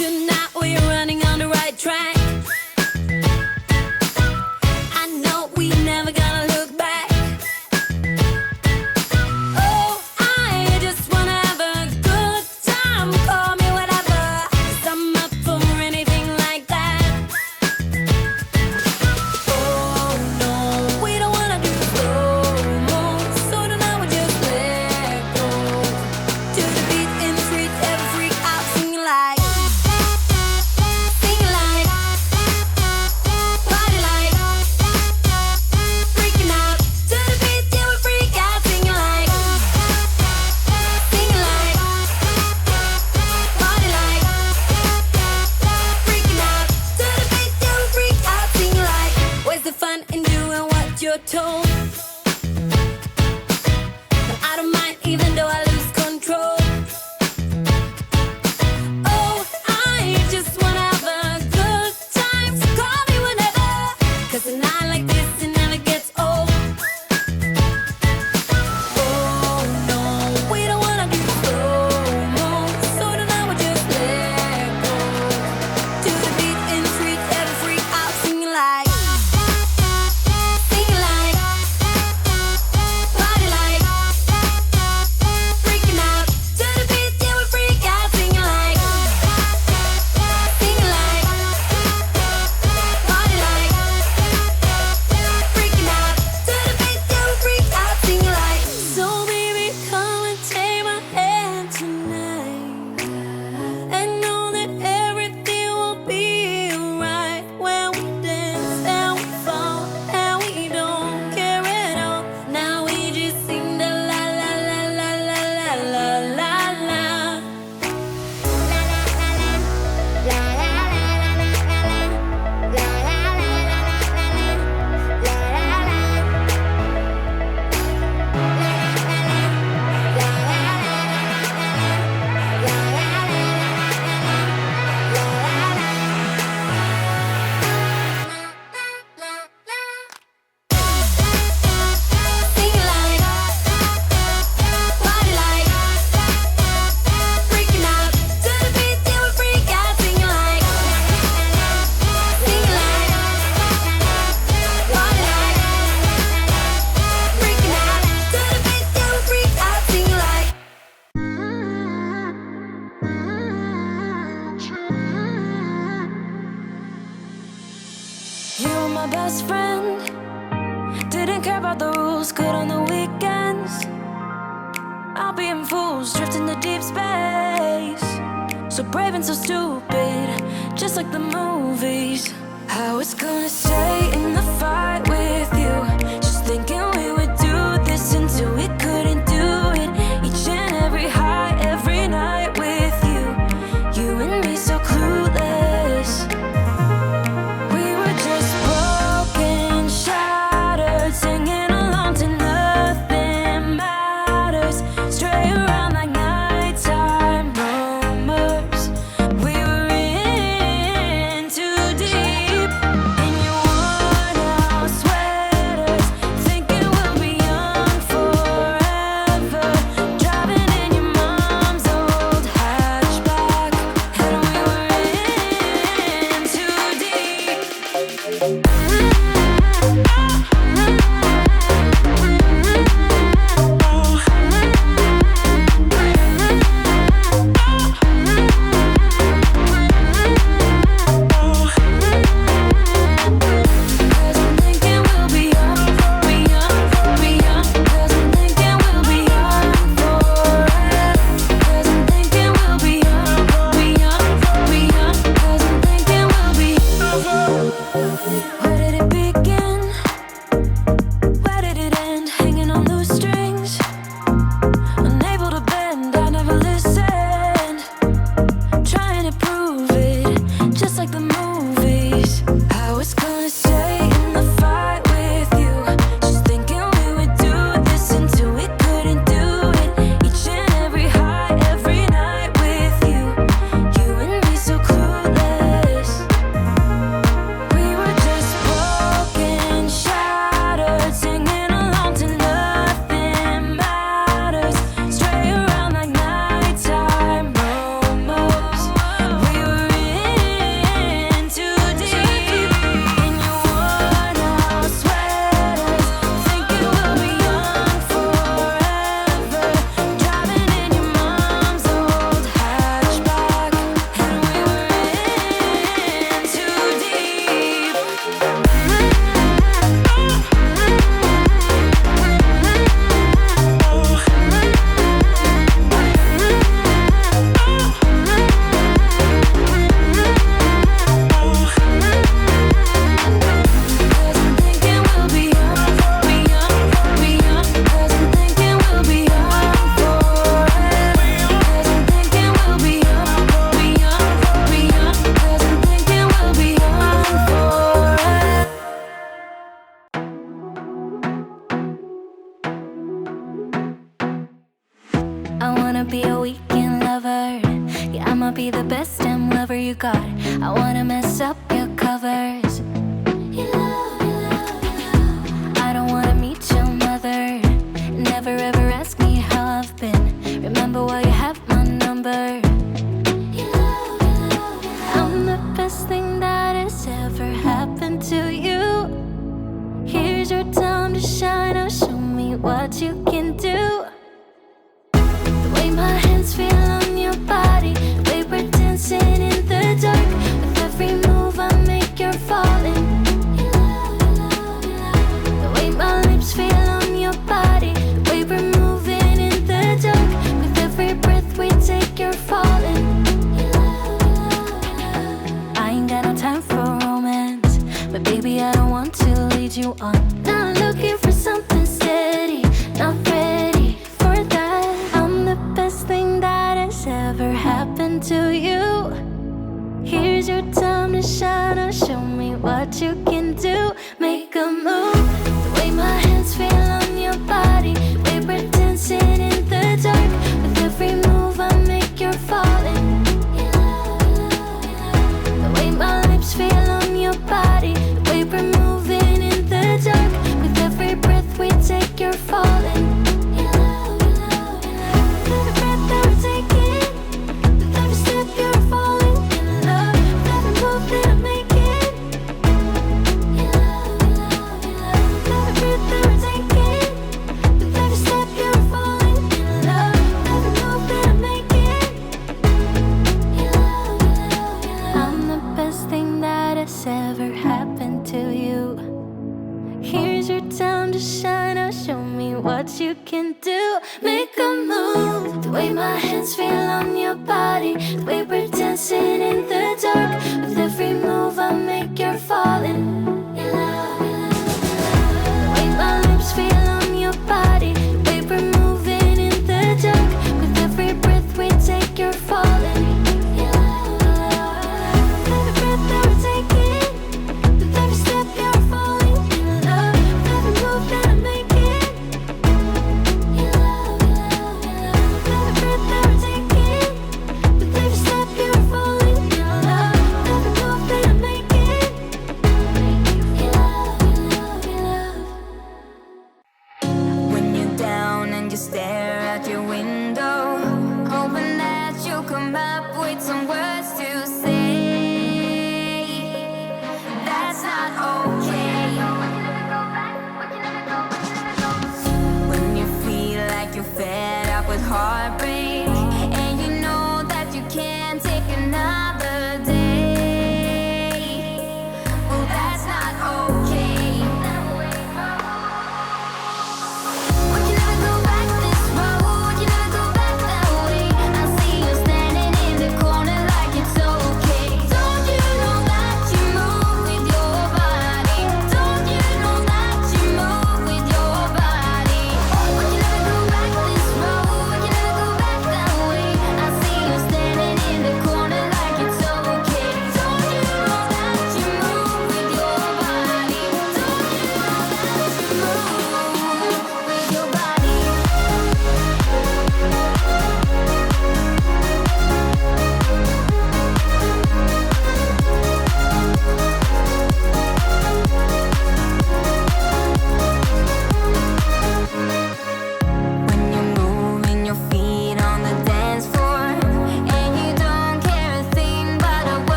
tonight we're running on the right track. I know we never gonna look back. Oh, I just wanna have a good time. Call me whatever, 'cause I'm up for anything like that. Oh no, we don't wanna do slow-mo, so tonight we just let go. To the beat in the street, every freak out singing like, party like, freaking out. To the beat, yeah, we freak out singing like, party like, freaking out. To the beat, yeah, we freak out singing like. Where's the fun in doing what you're told? But I don't mind even though I lose control. Oh, I just wanna have a good time. So call me whenever, 'cause a night like this, it never gets old. Oh no, we don't wanna do slow-mo, so tonight we just let go. To the beat in the street, every freak out singing like, party like, freaking out. To the beat, yeah, we freak out singing like, party like, freaking out. To the beat, yeah, we freak out singing like. So baby, come and take my hand tonight, and know that everything will be alright when we dance and we fall and we don't care at all. Now we just sing the la la la la la la la la la. Singing like, party like, freaking out. To the beat, yeah, we freak out singing like, party like, freaking out. To the beat, yeah, we freak out singing like. You were my best friend. Didn't care about the rules, good on the weekends. I'll be in fools, drifting to deep space. So brave and so stupid, just like the movies. I was gonna stay in the fight with you, just thinking we would do this until we couldn't do it. Each and every high, every night with you. You and me so clueless. We were just broken, shattered, singing along to nothing matters. Stray around like nighttime rumors. We were in too deep in your worn out sweater. the best damn lover you got. I wanna mess up your covers. I don't wanna meet your mother. Never ever ask me how I've been. Remember why you have my number. I'm the best thing that has ever happened to you. Here's your time to shine. Now show me what you can do. The way my hands feel on your body, the way we're dancing in the dark. With every move I make, you're falling. The way my lips feel on your body, the way we're moving in the dark. With every breath we take, you're falling. I ain't got no time for romance, but baby I don't want to lead you on. Not looking for something steady, not ready for that. I'm the best thing that has ever happened to you. Here's your time to shine. Now show me what you can do. Make a move. The way my hands feel on your body, the way we're dancing in the dark. With every move I make, you're falling. The way my lips feel on your body, the way we're moving in the dark. With every breath we take, you're falling. Every breath that we're taking, with every step you're falling in love. With every move that I'm making, every breath that we're taking, with every step you're falling in love. With every move that I'm making, I'm the best thing that has ever happened to you. Here's your time to shine. Now show me what you can do. Make a move. The way my hands feel on your body, the way we're dancing in the dark. With every move I make, you're falling. The way my lips feel on your body, the way we're moving in the dark. With every breath we take, you're falling. Every breath that we're taking, with every step you're falling in love. With every move that I'm making, every breath that we're taking, with every step you're falling in love. With every move that I'm making, When you're down and you stare out your window, hoping that you'll come up with some words to say. That's not okay. When you feel like you're fed up with heartbreak, and you know that you can't take another